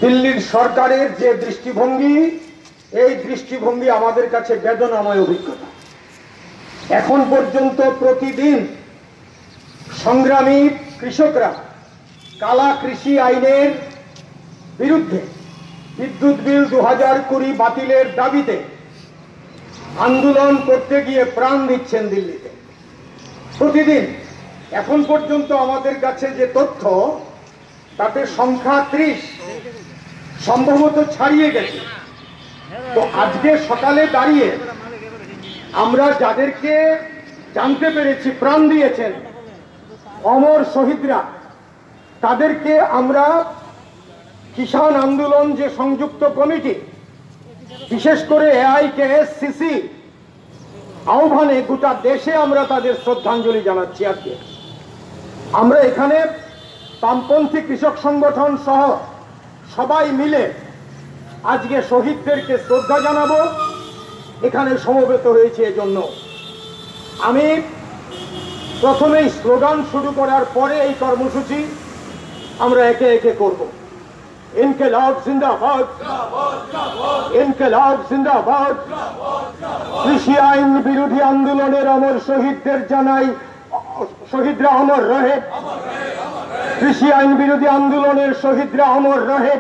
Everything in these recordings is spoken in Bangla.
দিল্লির সরকারের যে দৃষ্টিভঙ্গি, এই দৃষ্টিভঙ্গি আমাদের কাছে বেদনাময় অভিজ্ঞতা। এখন পর্যন্ত প্রতিদিন সংগ্রামী কৃষকরা কালা কৃষি আইনের বিরুদ্ধে বিদ্যুৎ বিল 2020 বাতিলের দাবিতে আন্দোলন করতে গিয়ে প্রাণ দিচ্ছেন দিল্লিতে প্রতিদিন। এখন পর্যন্ত আমাদের কাছে যে তথ্য, তাতে সংখ্যা 30 সম্ভবত ছাড়িয়ে গেছে। তো আজকে সকালে দাঁড়িয়ে আমরা যাদেরকে জানতে পেরেছি প্রাণ দিয়েছেন অমর শহীদরা, তাদেরকে আমরা কিষাণ আন্দোলন যে সংযুক্ত কমিটি, বিশেষ করে AIKSCC আহ্বানে গোটা দেশে আমরা তাদের শ্রদ্ধাঞ্জলি জানাচ্ছি। আজকে আমরা এখানে বামপন্থী কৃষক সংগঠন সহ সবাই মিলে আজকে শহীদদেরকে শ্রদ্ধা জানাবো, এখানে সমবেত হয়েছে। এজন্য আমি প্রথমেই স্লোগান শুরু করার পরে এই কর্মসূচি আমরা একে একে করব। ইনকিলাব জিন্দাবাদ, ইনকিলাব জিন্দাবাদ। কৃষি আইন বিরোধী আন্দোলনের অমর শহীদদের জানাই শহীদরা অমর রহে। কৃষি আইন বিরোধী আন্দোলনের শহীদরা অমর রহে।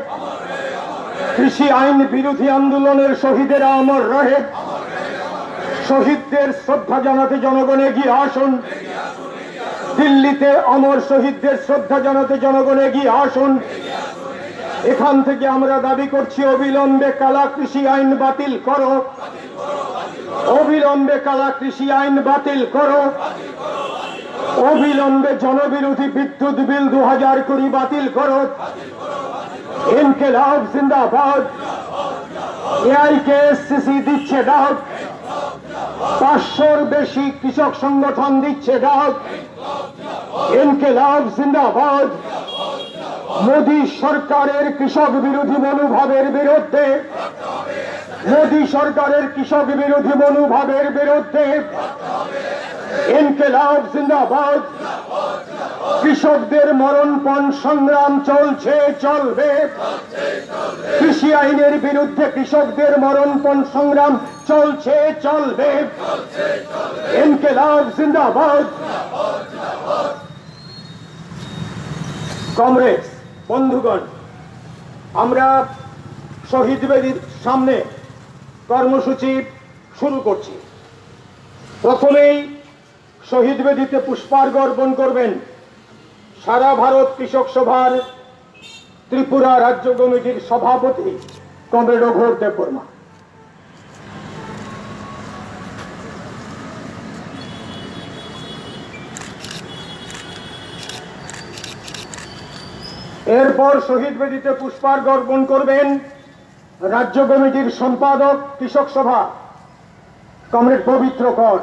কৃষি আইন বিরোধী আন্দোলনের শহীদেরা অমর রহে। শহীদদের শ্রদ্ধা জানাতে জনগণ এগিয়ে আসুন। দিল্লিতে অমর শহীদদের শ্রদ্ধা জানাতে জনগণ এগিয়ে আসুন। এখান থেকে আমরা দাবি করছি, অবিলম্বে কালা কৃষি আইন বাতিল করো, অবিলম্বে কালা কৃষি আইন বাতিল করো, অবিলম্বে জনবিরোধী বিদ্যুৎ বিল 2020 বাতিল করো। ইনকিলাব জিন্দাবাদ। AIKSCC দিচ্ছে ডাক, 500-র বেশি কৃষক সংগঠন দিচ্ছে ডাক। ইনকিলাব জিন্দাবাদ। মোদী সরকারের কৃষক বিরোধী মনোভাবের বিরুদ্ধে, মোদী সরকারের কৃষক বিরোধী মনোভাবের বিরুদ্ধে ইনকিলাব জিন্দাবাদ। কৃষকদের মরণপণ সংগ্রাম চলছে, চলবে। কৃষি আইনের বিরুদ্ধে কৃষকদের মরণপণ সংগ্রাম চলছে, চলবে। ইনকিলাব জিন্দাবাদ। কমরেডস, বন্ধুগণ, আমরা শহীদ বেদির সামনে কর্মসূচি শুরু করছি। প্রথমেই শহীদ বেদিতে পুষ্পার্ঘ্য অর্পণ করবেন সারা ভারত কৃষক সভার ত্রিপুরা রাজ্য কমিটির সভাপতি কমরেড অঘোর দেববর্মা। এরপর শহীদ বেদিতে পুষ্পার্ঘ্য অর্পণ করবেন রাজ্য কমিটির সম্পাদক কৃষক সভা কমরেড পবিত্র কর।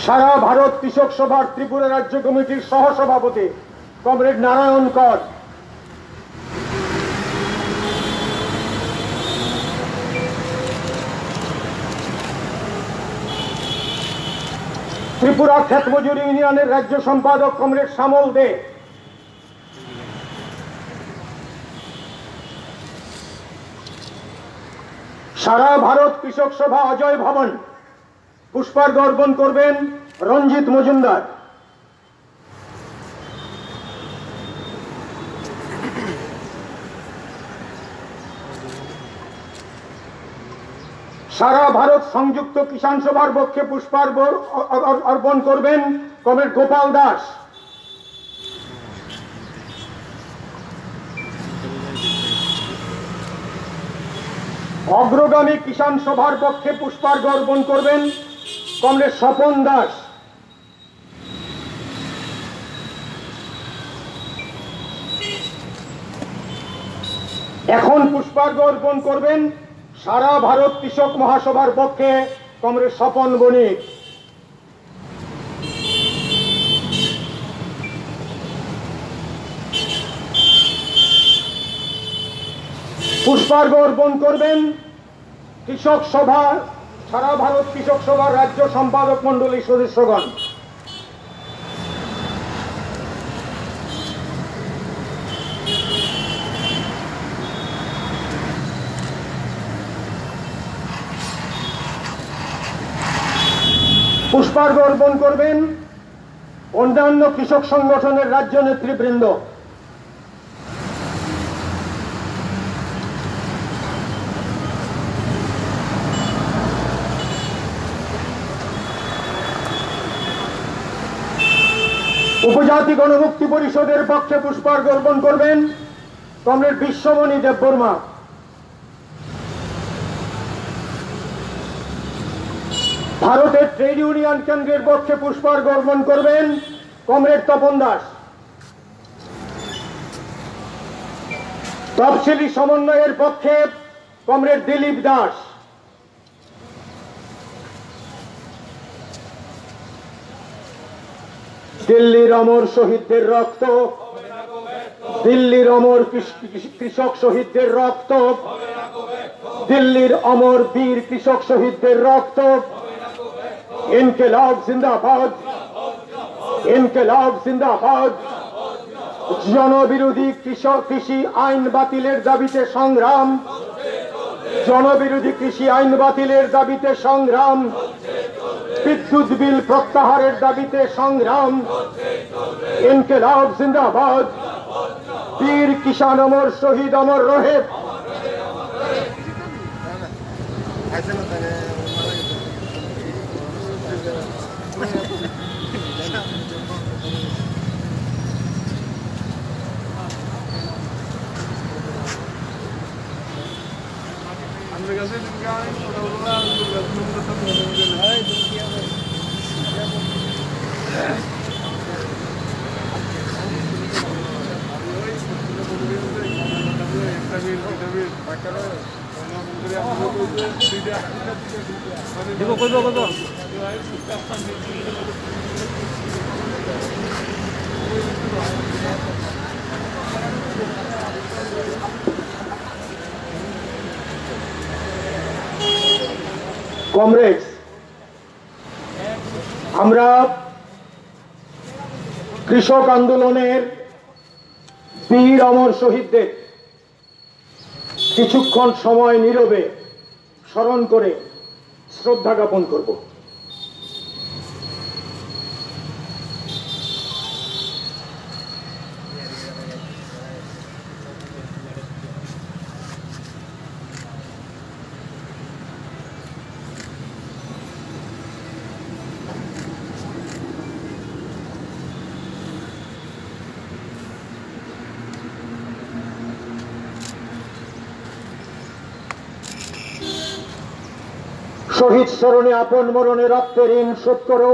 সারা ভারত কৃষক সভার ত্রিপুরা রাজ্য কমিটির সহসভাপতি কমরেড নারায়ণ কর। ত্রিপুরা ক্ষেতমজুর ইউনিয়নের রাজ্য সম্পাদক কমরেড শ্যামল দে। সারা ভারত কৃষক সভা অজয় ভবন পুষ্পার্ঘ্য অর্পণ করবেন রঞ্জিত মজুমদার। সারা ভারত সংযুক্ত কিষাণ সভার পক্ষে পুষ্পার্ঘ্য অর্পণ করবেন কমরেড গোপাল দাস। অগ্রগামী কিষাণ সভার পক্ষে পুষ্পার্ঘ্য অর্পণ করবেন কমরেড স্বপন দাস। এখন পুষ্পার্ঘ্য অর্পণ করবেন সারা ভারত কৃষক মহাসভার পক্ষে কমরেড স্বপন বণিক। পুষ্পার্ঘ্য অর্পণ করবেন কৃষক সভা সারা ভারত কৃষক সভার রাজ্য সম্পাদক মণ্ডলীর সদস্যগণ, পুষ্পার্ঘ্য অর্পণ করবেন অন্যান্য কৃষক সংগঠনের রাজ্য নেতৃবৃন্দ। উপজাতি গণমুক্তি পরিষদের পক্ষে পুষ্পার্ঘ্য অর্পণ করবেন কমরেড বিশ্বমণি দেববর্মা। ভারতের ট্রেড ইউনিয়ন কেন্দ্রের পক্ষে পুষ্পার্ঘ্য অর্পণ করবেন কমরেড তপন দাস। তফসিলি সমন্বয়ের পক্ষে কমরেড দিলীপ দাস। দিল্লির অমর শহীদদের রক্ত, দিল্লির অমর কৃষক শহীদদের রক্ত, দিল্লির অমর বীর কৃষক শহীদদের রক্ত। ইনকিলাব জিন্দাবাদ, ইনকিলাব জিন্দাবাদ। জনবিরোধী কৃষি আইন বাতিলের দাবিতে সংগ্রাম, জনবিরোধী কৃষি আইন বাতিলের দাবিতে সংগ্রাম, বিদ্যুৎ বিল প্রত্যাহারের দাবিতে সংগ্রাম। ইনকিলাব জিন্দাবাদ। বীর কিষাণ অমর শহীদ অমর রহে। কমরেডস, আমরা কৃষক আন্দোলনের বীর অমর শহীদদের কিছুক্ষণ সময় নীরবে স্মরণ করে শ্রদ্ধা জ্ঞাপন করব। শহীদ স্মরণে আপন মরণে রক্তের ঋণ শোধ করো,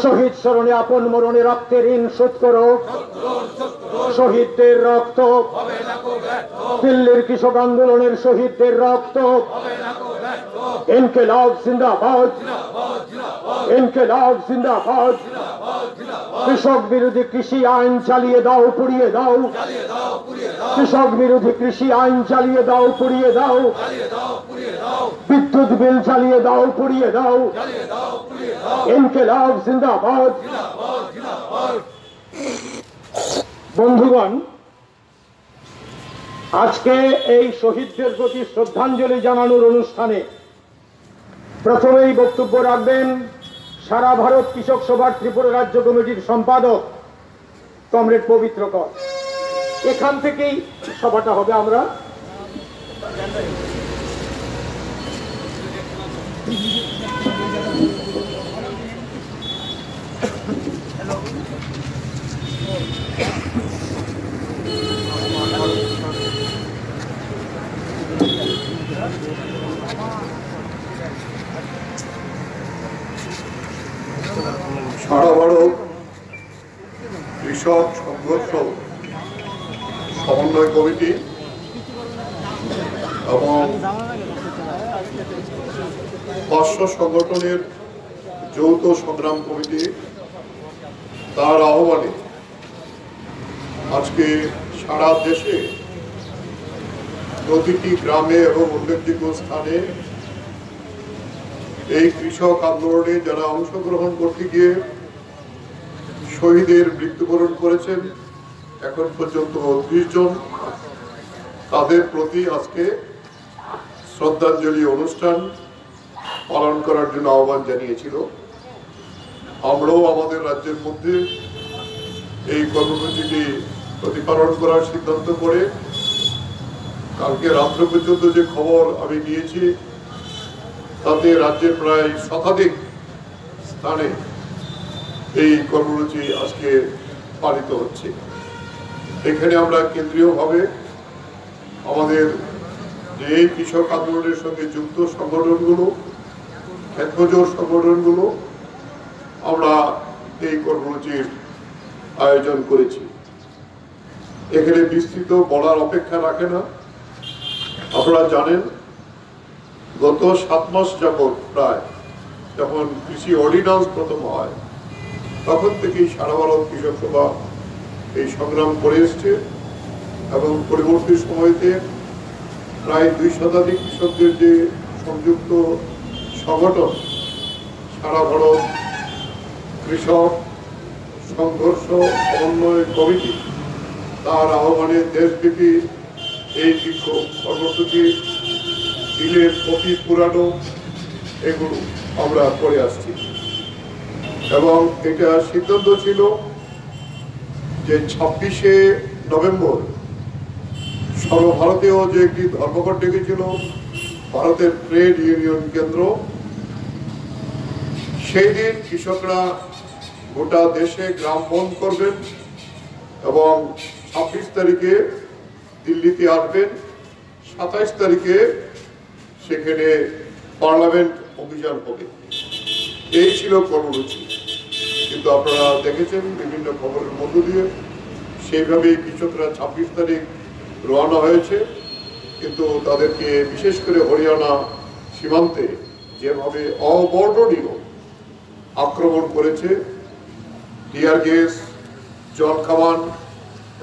শহীদ স্মরণে আপন মরণে রক্তের ঋণ শোধ করো। শহীদদের রক্ত, দিল্লির কৃষক আন্দোলনের শহীদদের রক্ত। ইনকিলাব জিন্দাবাদ, ইনকিলাব জিন্দাবাদ। কৃষক বিরোধী কৃষি আইন চালিয়ে দাও, পুড়িয়ে দাও। কৃষক বিরোধী কৃষি আইন চালিয়ে দাও, পুড়িয়ে দাও। বিদ্যুৎ বিল চালিয়ে দাও, পুড়িয়ে দাও। ইনকিলাব জিন্দাবাদ। বন্ধুগণ, আজকে এই শহীদদের প্রতি শ্রদ্ধাঞ্জলি জানানোর অনুষ্ঠানে প্রথমেই বক্তব্য রাখবেন সারা ভারত কৃষক সভার ত্রিপুরা রাজ্য কমিটির সম্পাদক কমরেড পবিত্র কর। এখান থেকেই সভাটা হবে। আমরা সারা ভারত কৃষক সংঘর্ষ সমন্বয় কমিটি এবং 500 সংগঠনের যৌথ সংগ্রাম কমিটি তার আহ্বানে আজকে সারা দেশে প্রতিটি গ্রামে এবং উল্লেখযোগ্য স্থানে এই কৃষক আন্দোলনে যারা অংশগ্রহণ করতে গিয়ে শহীদের মৃত্যুবরণ করেছেন এখন পর্যন্ত 30 জন, তাদের প্রতি আজকে শ্রদ্ধাঞ্জলি অনুষ্ঠান পালন করার জন্য আহ্বান জানিয়েছিল। আমরাও আমাদের রাজ্যের মধ্যে এই কর্মসূচিটি প্রতিপালন করার সিদ্ধান্ত করে কালকে রাত্র পর্যন্ত যে খবর আমি নিয়েছি তাতে রাজ্যের প্রায় শতাধিক স্থানে এই কর্মসূচি আজকে পালিত হচ্ছে। এখানে আমরা কেন্দ্রীয়ভাবে আমাদের যে এই কৃষক আন্দোলনের সঙ্গে যুক্ত সংগঠনগুলো, ক্ষেত্রজোড় সংগঠনগুলো, আমরা এই কর্মসূচির আয়োজন করেছি। এখানে বিস্তৃত বলার অপেক্ষা রাখে না। আপনারা জানেন গত 7 মাস যাবৎ প্রায় যখন কৃষি অর্ডিন্যান্স প্রথম হয় তখন থেকেই সারা ভারত কৃষক সভা এই সংগ্রাম করে এসছে এবং পরবর্তী সময়তে প্রায় 2 শতাধিক কৃষকদের যে সংযুক্ত সংগঠন সারা ভারত কৃষক সংঘর্ষ সমন্বয় কমিটি, তার আহ্বানে দেশব্যাপী এই বিক্ষোভ কর্মসূচি বিলের কপি পুরানো এগুলো আমরা করে আসছি এবং এটা সিদ্ধান্ত ছিল যে 26শে নভেম্বর সর্বভারতীয় যে একটি ধর্মঘট ডেকেছিল ভারতের ট্রেড ইউনিয়ন কেন্দ্র, সেই দিন কৃষকরা গোটা দেশে গ্রাম বন্ধ করবেন এবং 26 তারিখে দিল্লিতে আসবেন, 27 তারিখে সেখানে পার্লামেন্ট অভিযান হবে। এই ছিল কর্মসূচি। কিন্তু আপনারা দেখেছেন বিভিন্ন খবরের মধ্য দিয়ে সেইভাবেই কৃষকরা 26 তারিখ রওনা হয়েছে, কিন্তু তাদেরকে বিশেষ করে হরিয়ানা সীমান্তে যেভাবে অবর্ণনীয় আক্রমণ করেছে, টিয়ার গ্যাস, জল কামান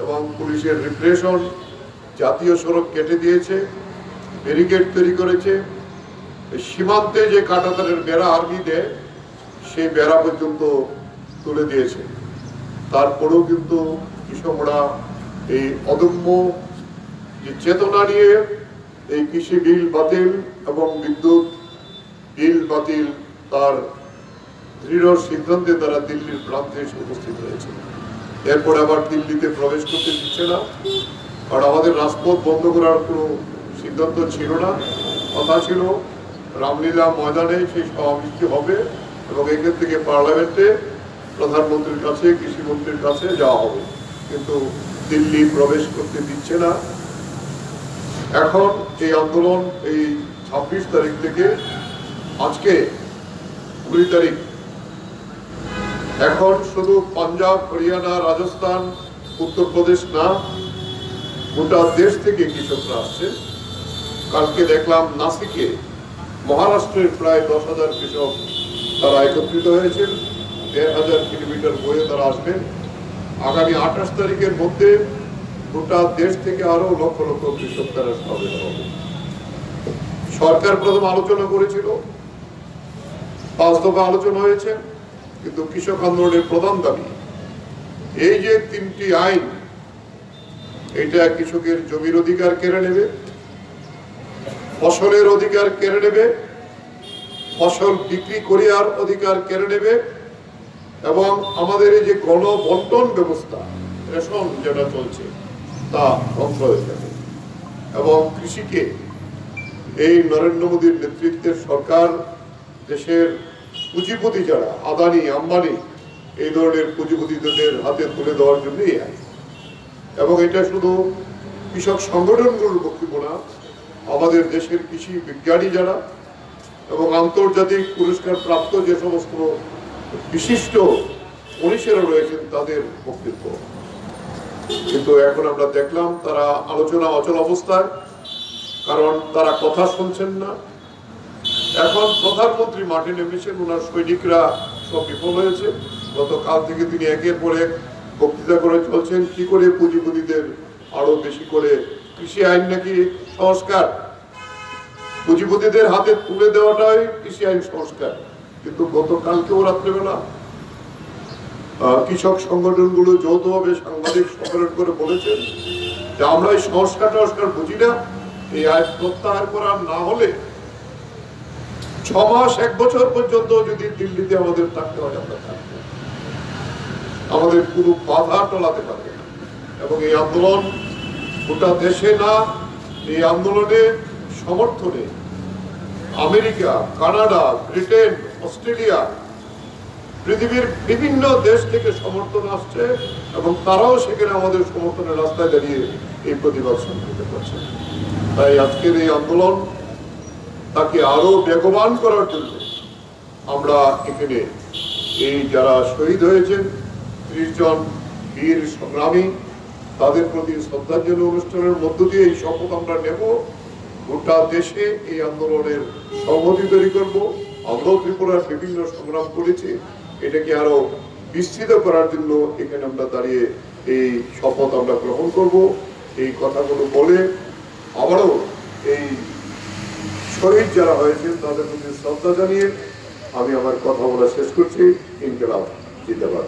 এবং পুলিশের রিপ্রেশন, জাতীয় সড়ক কেটে দিয়েছে, ব্যারিকেড তৈরি করেছে, সীমান্তে যে কাঁটাতারের বেড়া আর্মি দেয় সেই বেড়া পর্যন্ত তুলে দিয়েছে। তারপরেও কিন্তু কৃষকরা এই অদম্য যে চেতনা নিয়ে এই কৃষি বিল বাতিল এবং বিদ্যুৎ বিল বাতিল তার দৃঢ় সিদ্ধান্তে তারা দিল্লির প্রান্তে এসে উপস্থিত হয়েছে। এরপর আবার দিল্লিতে প্রবেশ করতে দিচ্ছে না, আর আমাদের রাজপথ বন্ধ করার কোনো সিদ্ধান্ত ছিল না। কথা ছিল রামলীলা ময়দানে সেই সমাবেশটি হবে এবং এখান থেকে পার্লামেন্টে প্রধানমন্ত্রীর কাছে, কৃষিমন্ত্রীর কাছে যাওয়া হবে, কিন্তু দিল্লি প্রবেশ করতে দিচ্ছে না। এখন এই আন্দোলন এই 26 তারিখ থেকে আজকে 20 তারিখ, এখন শুধু পাঞ্জাব, হরিয়ানা, রাজস্থান, উত্তরপ্রদেশ না, গোটা দেশ থেকে কৃষকরা আসছে। কালকে দেখলাম নাসিকে মহারাষ্ট্রের প্রায় 10,000 কৃষক তারা একত্রিত হয়েছেন, 1,500 কিলোমিটার বয়ে তারা আসবেন। আগামী 28 তারিখের মধ্যে গোটা দেশ থেকে আরো লক্ষ লক্ষ কৃষক তারা সমাবেত হবে। সরকার প্রথম আলোচনা করেছিল, 5 দফা আলোচনা হয়েছে, কিন্তু কৃষক আন্দোলনের প্রধান দাবি এই যে 3টি আইন, এটা কৃষকের জমির অধিকার কেড়ে নেবে, ফসলের অধিকার কেড়ে নেবে, ফসল বিক্রি করিয়ার অধিকার কেড়ে নেবে এবং আমাদের এই যে গণবন্টন ব্যবস্থা, রেশন যেটা চলছে তা ধ্বংস হয়ে যাবে এবং কৃষিকে এই নরেন্দ্র মোদীর নেতৃত্বের সরকার দেশের পুঁজিপতি যারা আদানি আম্বানি এই ধরনের পুঁজিপতিদের হাতে তুলে দেওয়ার জন্যই এবং এটা শুধু কৃষক সংগঠনগুলোর বক্তব্য না, আমাদের দেশের কৃষি বিজ্ঞানী যারা এবং আন্তর্জাতিক পুরস্কার প্রাপ্ত যে সমস্ত বিশিষ্ট মনীষীরা রয়েছেন তাদের বক্তব্য। কিন্তু এখন আমরা দেখলাম তারা আলোচনা অচল অবস্থায়, কারণ তারা কথা শুনছেন না। এখন প্রধানমন্ত্রী মাঠে নেমেছেন, ওনার সৈনিকরা সব বিফল হয়েছে। গতকাল থেকে তিনি একের পর এক বক্তৃতা করে চলছেন কি করে পুঁজিপতিদের আরো বেশি করে কৃষি আইন নাকি সংস্কার, পুঁজিপতিদের হাতে তুলে দেওয়াটাই কৃষি আইন সংস্কার। কিন্তু গতকালকেও রাত্রেবেলা কৃষক সংগঠনগুলো যৌথভাবে সাংবাদিক সম্মেলন করে বলেছেন যে আমরা এই সংস্কার বুঝি না, এই আইন প্রত্যাহার করা না হলে 6 মাস 1 বছর পর্যন্ত যদি দিল্লিতে আমাদের থাকতে হয় আমরা থাকবো, আমাদের কোনো বাধা টলাতে পারবে না। এবং এই আন্দোলন গোটা দেশে না, এই আন্দোলনের সমর্থনে আমেরিকা, কানাডা, ব্রিটেন, অস্ট্রেলিয়া, পৃথিবীর বিভিন্ন দেশ থেকে সমর্থন আসছে এবং তারাও সেখানে আমাদের সমর্থনের রাস্তায় দাঁড়িয়ে এই প্রতিবাদ সংগঠিত করছে। তাই আজকের এই আন্দোলন তাকে আরো বেগবান করার জন্য আমরা এখানে এই যারা শহীদ হয়েছেন 30 জন বীর সংগ্রামী, তাদের প্রতি শ্রদ্ধাঞ্জলি অনুষ্ঠানের মধ্য দিয়ে এই শপথ আমরা নেব। গোটা দেশে এই আন্দোলনের সংহতি তৈরি করব। আমরাও ত্রিপুরার বিভিন্ন সংগ্রাম করেছি, এটাকে আরো বিস্তৃত করার জন্য এখানে আমরা দাঁড়িয়ে এই শপথ আমরা গ্রহণ করব। এই কথাগুলো বলে আবারও এই শহীদ যারা হয়েছেন তাদের প্রতি শ্রদ্ধা জানিয়ে আমি আমার কথা বলা শেষ করছি। ইনকিলাব জিন্দাবাদ।